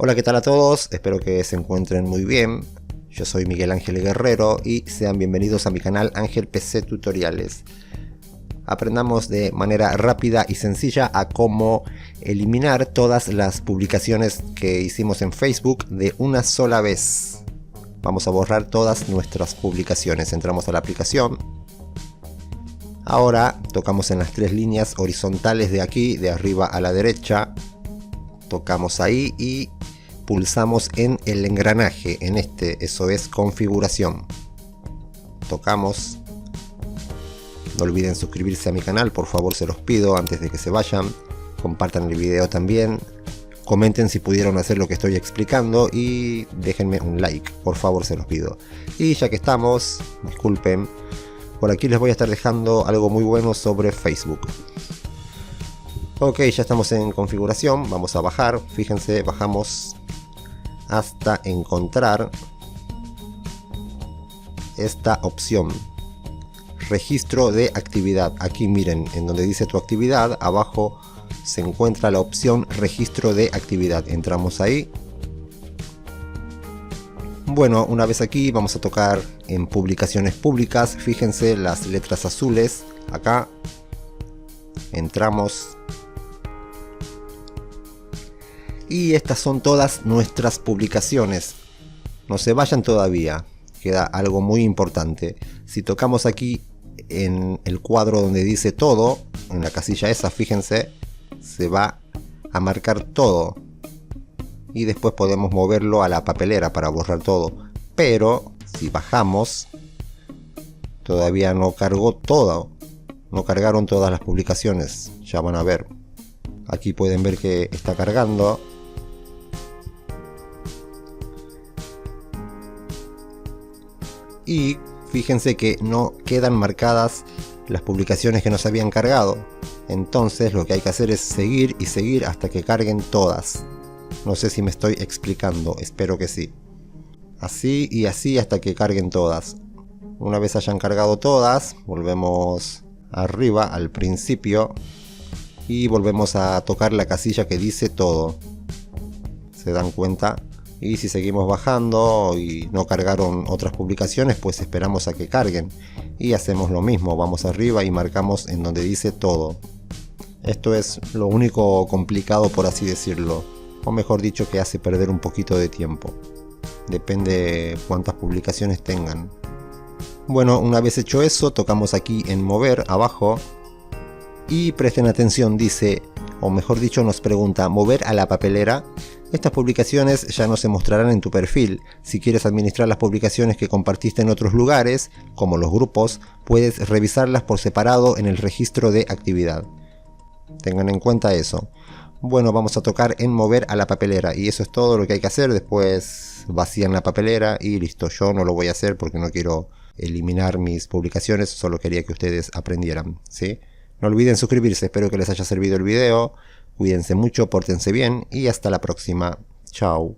Hola, ¿qué tal a todos? Espero que se encuentren muy bien. Yo soy Miguel Ángel Guerrero y sean bienvenidos a mi canal Ángel PC Tutoriales. Aprendamos de manera rápida y sencilla a cómo eliminar todas las publicaciones que hicimos en Facebook de una sola vez. Vamos a borrar todas nuestras publicaciones. Entramos a la aplicación. Ahora tocamos en las tres líneas horizontales de aquí, de arriba a la derecha. Tocamos ahí y pulsamos en el engranaje, en eso es configuración. Tocamos. No olviden suscribirse a mi canal, por favor, se los pido antes de que se vayan. Compartan el video también. Comenten si pudieron hacer lo que estoy explicando y déjenme un like, por favor, se los pido. Y ya que estamos, disculpen, por aquí les voy a estar dejando algo muy bueno sobre Facebook. Ok, ya estamos en configuración, vamos a bajar, fíjense, bajamos hasta encontrar esta opción, registro de actividad. Aquí miren, en donde dice tu actividad, abajo se encuentra la opción registro de actividad. Entramos ahí. Bueno, una vez aquí vamos a tocar en publicaciones públicas. Fíjense las letras azules acá. Entramos. Y estas son todas nuestras publicaciones. No se vayan todavía. Queda algo muy importante. Si tocamos aquí en el cuadro donde dice todo, en la casilla esa, fíjense, se va a marcar todo. Y después podemos moverlo a la papelera para borrar todo. Pero si bajamos, todavía no cargó todo. No cargaron todas las publicaciones. Ya van a ver. Aquí pueden ver que está cargando. Y fíjense que no quedan marcadas las publicaciones que nos habían cargado. Entonces lo que hay que hacer es seguir y seguir hasta que carguen todas. No sé si me estoy explicando, espero que sí. Así y así hasta que carguen todas. Una vez hayan cargado todas, volvemos arriba al principio y volvemos a tocar la casilla que dice todo. ¿Se dan cuenta? Y si seguimos bajando y no cargaron otras publicaciones, pues esperamos a que carguen. Y hacemos lo mismo, vamos arriba y marcamos en donde dice todo. Esto es lo único complicado, por así decirlo. O mejor dicho, que hace perder un poquito de tiempo. Depende cuántas publicaciones tengan. Bueno, una vez hecho eso, tocamos aquí en mover, abajo. Y presten atención, dice, o mejor dicho nos pregunta, mover a la papelera. Estas publicaciones ya no se mostrarán en tu perfil. Si quieres administrar las publicaciones que compartiste en otros lugares, como los grupos, puedes revisarlas por separado en el registro de actividad. Tengan en cuenta eso. Bueno, vamos a tocar en mover a la papelera y eso es todo lo que hay que hacer. Después vacían la papelera y listo. Yo no lo voy a hacer porque no quiero eliminar mis publicaciones, solo quería que ustedes aprendieran, ¿sí? No olviden suscribirse, espero que les haya servido el video. Cuídense mucho, pórtense bien y hasta la próxima. Chao.